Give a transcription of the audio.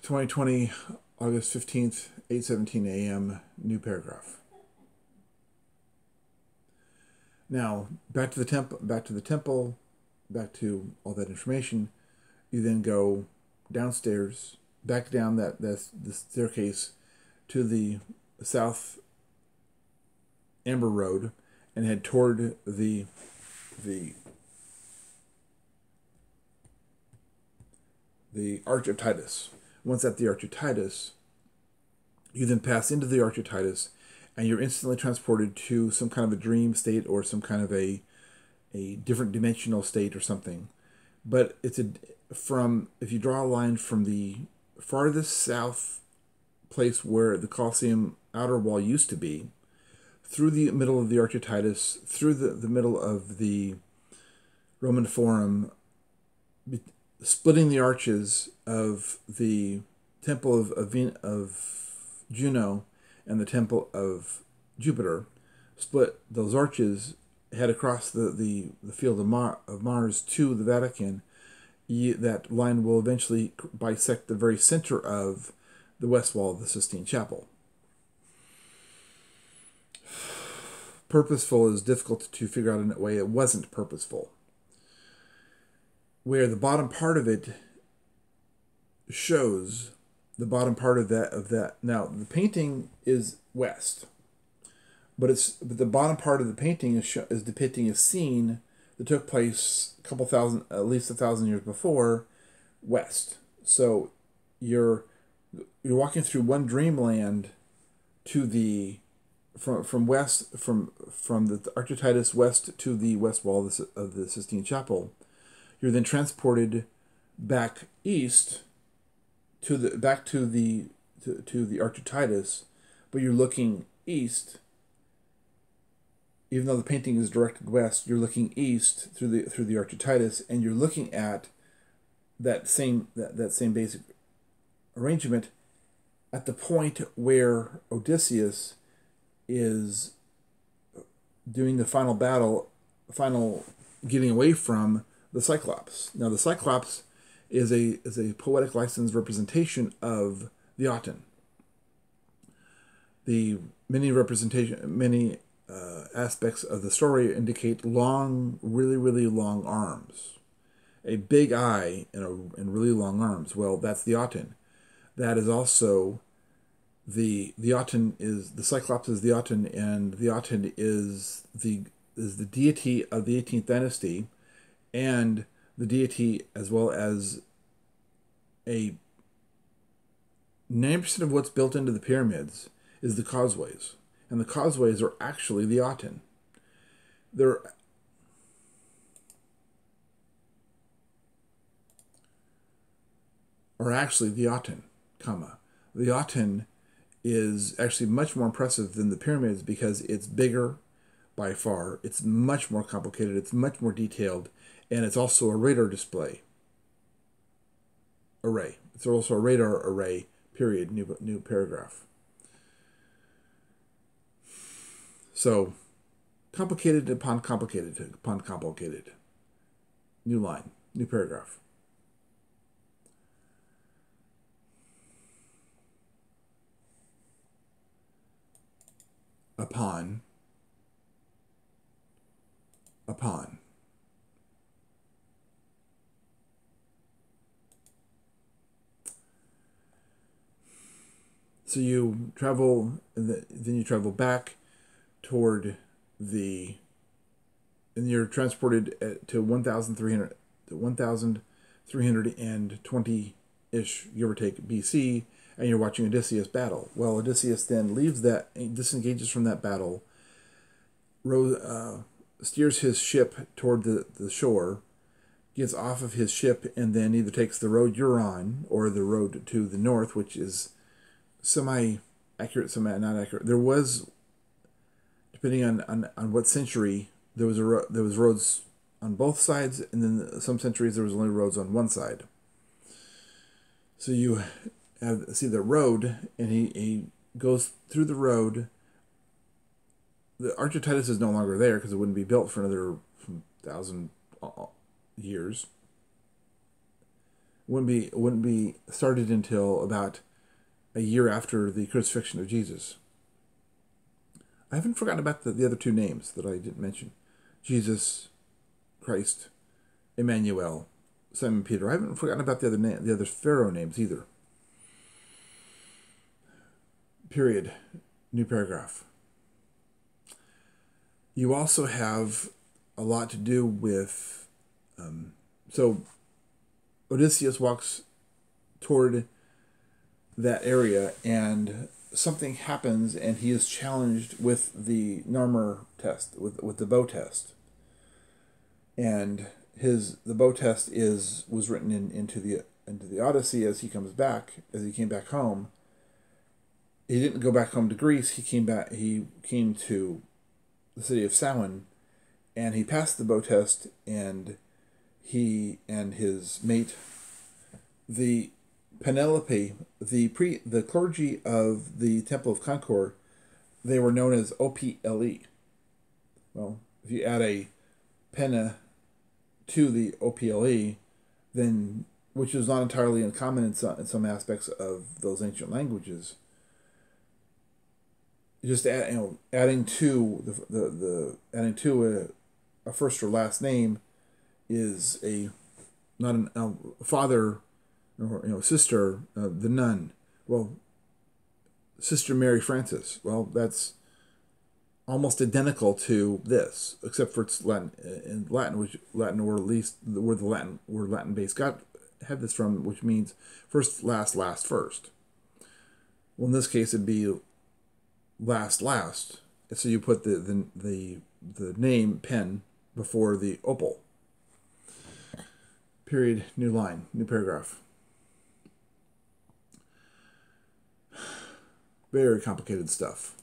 2020, August 15th, 8:17 a.m., new paragraph. Now, back to the temple, back to all that information. You then go downstairs, back down the staircase to the South Amber Road, and head toward the Arch of Titus. Once at the Arch of Titus, you then pass into the Arch of Titus, and you're instantly transported to some kind of a dream state or some kind of a different dimensional state or something. But if you draw a line from the farthest south place where the Colosseum outer wall used to be, through the middle of the Arch of Titus, through the middle of the Roman Forum, splitting the arches of the Temple of Juno and the Temple of Jupiter, split those arches, head across the field of Mars to the Vatican. That line will eventually bisect the very center of the west wall of the Sistine Chapel. Purposeful is difficult to figure out in a way. It wasn't purposeful. Where the bottom part of it shows the bottom part of that. Now the painting is west, but the bottom part of the painting is depicting a scene that took place at least 1,000 years before, west. So you're walking through one dreamland to the from the Arch of Titus west to the west wall of the Sistine Chapel. You're then transported back east to the Arch of Titus, but you're looking east. Even though the painting is directed west, you're looking east through the Arch of Titus, and you're looking at that same basic arrangement at the point where Odysseus is doing the final battle, getting away from the Cyclops. Now, the Cyclops is a poetic license representation of the Aten. The many aspects of the story indicate long, really long arms, a big eye and really long arms. Well, that's the Aten. That is also the Aten is the Cyclops is the Aten, and the Aten is the deity of the 18th dynasty, and the deity as well as 90% of what's built into the pyramids is the causeways, and the causeways are actually the Aten. Are actually the Aten, The Aten is actually much more impressive than the pyramids because it's bigger by far. It's much more complicated. It's much more detailed, and it's also a radar display array. It's also a radar array. Period. New paragraph. So, complicated upon complicated upon complicated. New line. New paragraph. Upon. So you travel, and then you travel back toward and you're transported to 1,320-ish, give or take, BC, and you're watching Odysseus battle. Well, Odysseus then disengages from that battle, steers his ship toward the shore, gets off of his ship, and then either takes the road you're on or the road to the north, which is semi-accurate, semi-not accurate. There was, depending on what century, there was roads on both sides, and then some centuries there was only roads on one side. So you see the road, and he goes through the road. The Arch of Titus is no longer there because it wouldn't be built for another 1,000 years. wouldn't be started until about a year after the crucifixion of Jesus. I haven't forgotten about the other two names that I didn't mention. Jesus, Christ, Emmanuel, Simon Peter. I haven't forgotten about the other Pharaoh names either. Period. New paragraph. You also have a lot to do with, so Odysseus walks toward that area and something happens and he is challenged with the Narmer test, with the bow test. And the bow test was written into the Odyssey as he came back home. He didn't go back home to Greece. He came to the city of Samhain, and he passed the bow test, and he and his mate, the Penelope, the clergy of the Temple of Concord, they were known as OPLE. Well, if you add a pena to the OPLE, then, which is not entirely uncommon in some aspects of those ancient languages, just adding to a first or last name is not a father or sister, the nun. Well, Sister Mary Frances. Well, that's almost identical to this, except for it's Latin, or at least where the Latin base had this from, which means first, last, last, first. Well, in this case, it'd be last, last. So you put the name pen before the opal. Period. New line. New paragraph. Very complicated stuff.